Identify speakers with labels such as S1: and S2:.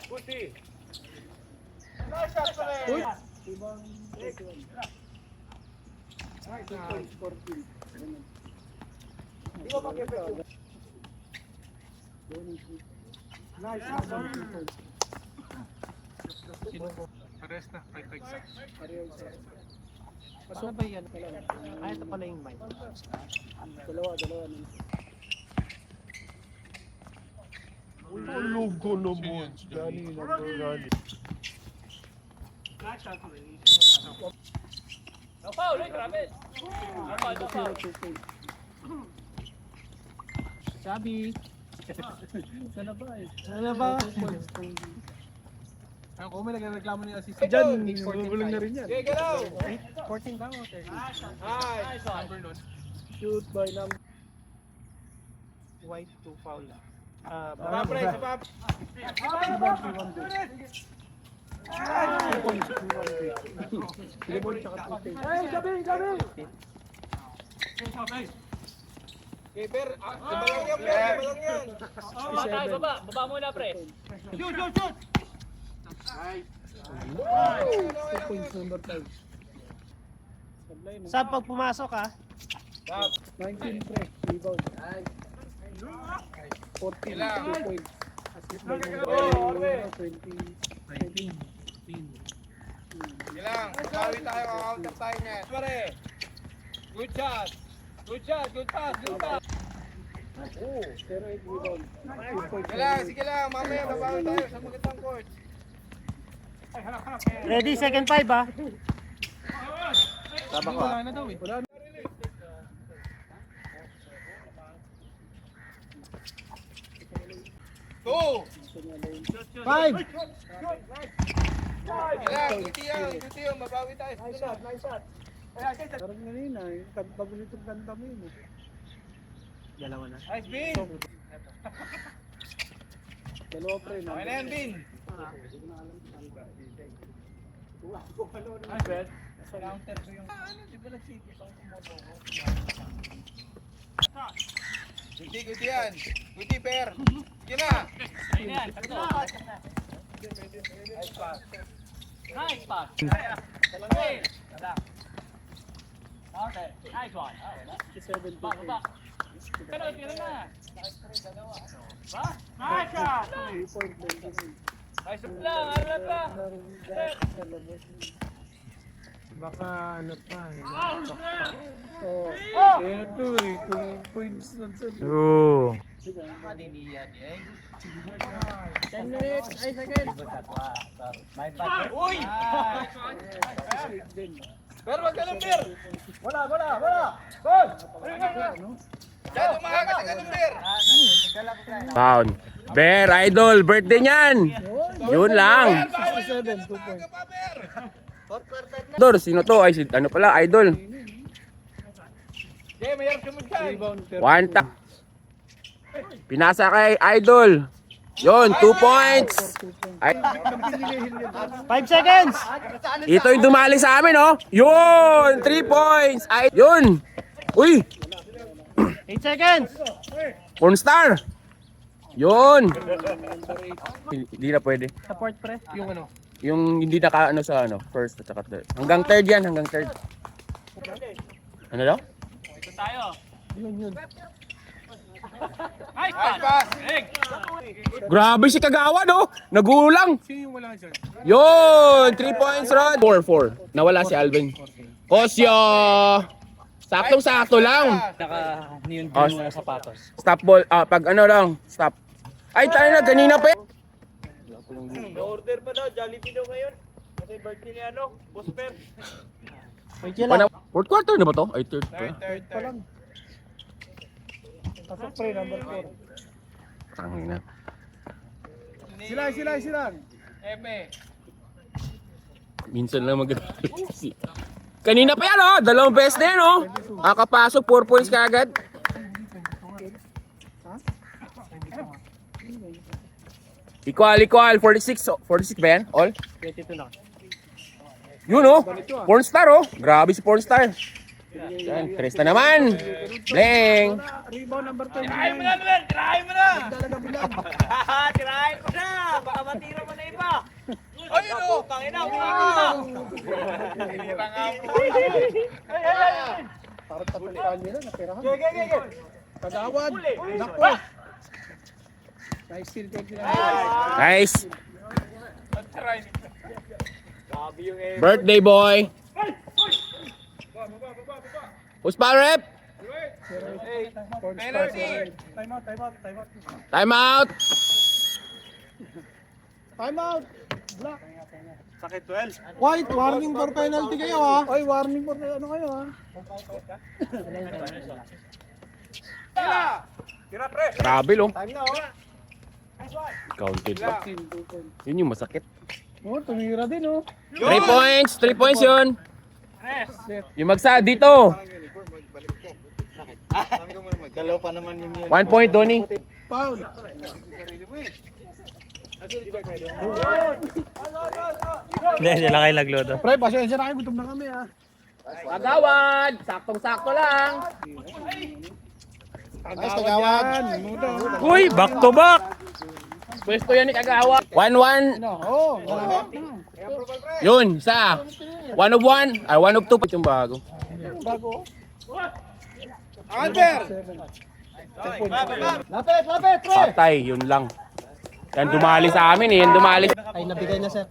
S1: Puti.
S2: Pares na, 5-5-6.
S3: Paano ba yan? Ito pala yung mic.
S4: Dalawa.
S1: Ulog ko naman. Gani na po, gani.
S3: Sabi.
S4: Sana ba eh?
S3: Ano ba?
S2: Ayun, kung may nagreklamo ni assistant.
S4: Diyan, magulang na rin yan.
S3: 14 ba o 30?
S2: Number nun.
S4: Shoot by number.
S3: White to foul.
S1: Keeper, ibalang yan, ibalang yan.
S5: Baba muna, pre.
S4: Points number 5. Sablay mo.
S3: Saan pag pumasok ha?
S4: 19 pre. Rebound. 14. 2 points. Assist by number 20.
S1: Ilang, bawi tayo, kakaunter tayo niyan. Pare, good shot. Good pass.
S4: Oh, 0-8 rebound. 2 points.
S1: Sige lang, mamaya babawi tayo sa magandang court.
S3: Ready, second 5 ha?
S2: Wala na daw eh.
S4: Wala na.
S1: Two.
S3: 5!
S1: Ilang, duty yan, mabawi tayo sa sunod.
S4: Parang kanina eh. Bago nitong ganda mo yun eh.
S3: Dalawa na.
S1: Nice, Bin.
S4: Dalawa pre.
S1: Okay na yan, Bin. Counter ko yung... Di ba nag-city pang Guti yan. Guti, Per. Sige na.
S5: Nice pass. Okay, nice one.
S4: 7
S5: Baba. Pero tira na. Ba?
S1: Nice shot.
S4: 3 point 29.
S1: Nice lang, alat lang.
S3: Baka ano pa eh.
S4: Oh, ito eh. Kung points nun sa
S3: 2.
S4: 10 minutes. Ay, second.
S1: Uy! Pero wag ka lang, Per. Wala. Good! Diyan, umahaga ka ng Per.
S6: Pound. Bear, idol, birthday niyan. Yun lang.
S4: 67, 2 points.
S1: Umahaga pa, Per.
S6: Dor, sino to? Ay, ano pala, idol.
S1: Okay, mayroon sumunod ka.
S4: Rebound.
S6: One tap. Pinasa kay idol. Yun, 2 points. Ay,
S3: 5 seconds!
S6: ito yung dumali sa amin, oh. Yun, 3 points. Ay, yun. Uy,
S3: 8 seconds!
S6: pornstar. Yun. Hindi na pwede.
S3: Support pre.
S2: Yung ano?
S6: Yung hindi naka ano sa ano, first at saka third. Hanggang third yan, hanggang third. Ano daw?
S5: Ito tayo.
S4: Yun.
S5: Nice pass. Egg.
S6: Grabe si Kagawa, no? Nagulang.
S2: Sino yung wala dyan?
S6: Yun, 3 points, Rod. 4. Nawala si Alvin. Kosyo. Saktong-sakto lang.
S3: Naka-neon
S6: Oh,
S3: blue na sapatos.
S6: Stop ball. Pag ano lang, stop. Ay, tayo na, kanina pa.
S1: Na-order pa daw, Jollibee daw ngayon. Kasi birthday ni Boss Per.
S3: Wait lang.
S6: Fourth quarter na ba to? Ay, third pa.
S1: Third.
S4: Pasok pre, number 4.
S6: Tangina.
S4: Sila.
S1: Eme.
S6: Minsan lang kanina pa yan, oh. 2 beses na yan, oh. Kakapasok, 4 points kaagad. Equal. 46 ba yan? All?
S3: 22 na.
S6: Yun, oh. Pornstar, oh. Grabe si Pornstar. Yan, 3 na naman. Bling.
S4: Rebound number 29.
S1: Tirahin mo na, Ben! Tirahin mo na! Tirahin mo na! Tangina, pinakita.
S4: Parang tatalikan nila, napirahan.
S1: Ge.
S4: Kagawad. Naku. Nice steal goal sila.
S6: Nice. Birthday boy. Who's pa rep?
S1: Penalty.
S6: Time out.
S4: Time out. Black.
S1: Sakit 12.
S4: White, warning for penalty kayo ha. Ay, warning for ano kayo ha.
S1: Tira pre.
S6: Grabe lo.
S1: Time na oh.
S6: Counted pa. Yun yung masakit.
S4: Oh, tumira din oh.
S6: 3 points. 3 points yun. Yung magsa dito.
S1: Dalaw pa naman yun.
S6: 1 point, Donnie.
S4: Foul.
S3: Hindi lang kayo naglodo.
S4: Pre, pasensya na kayo, gutom na kami ha.
S6: Kagawad. Saktong-sakto lang.
S4: Nice, kagawad.
S3: Uy, back to back.
S6: Pwesto yan ni Kagawad. 1-1.
S4: Oh, galawak na.
S6: Yun, sa 1 of 1. Ay, 1 of 2 pa yung bago.
S4: Bago.
S1: Albert.
S4: Lapit, pre.
S6: Patay, yun lang. Yan dumali sa amin eh. Yan dumali.
S3: Ay, nabigay na sir.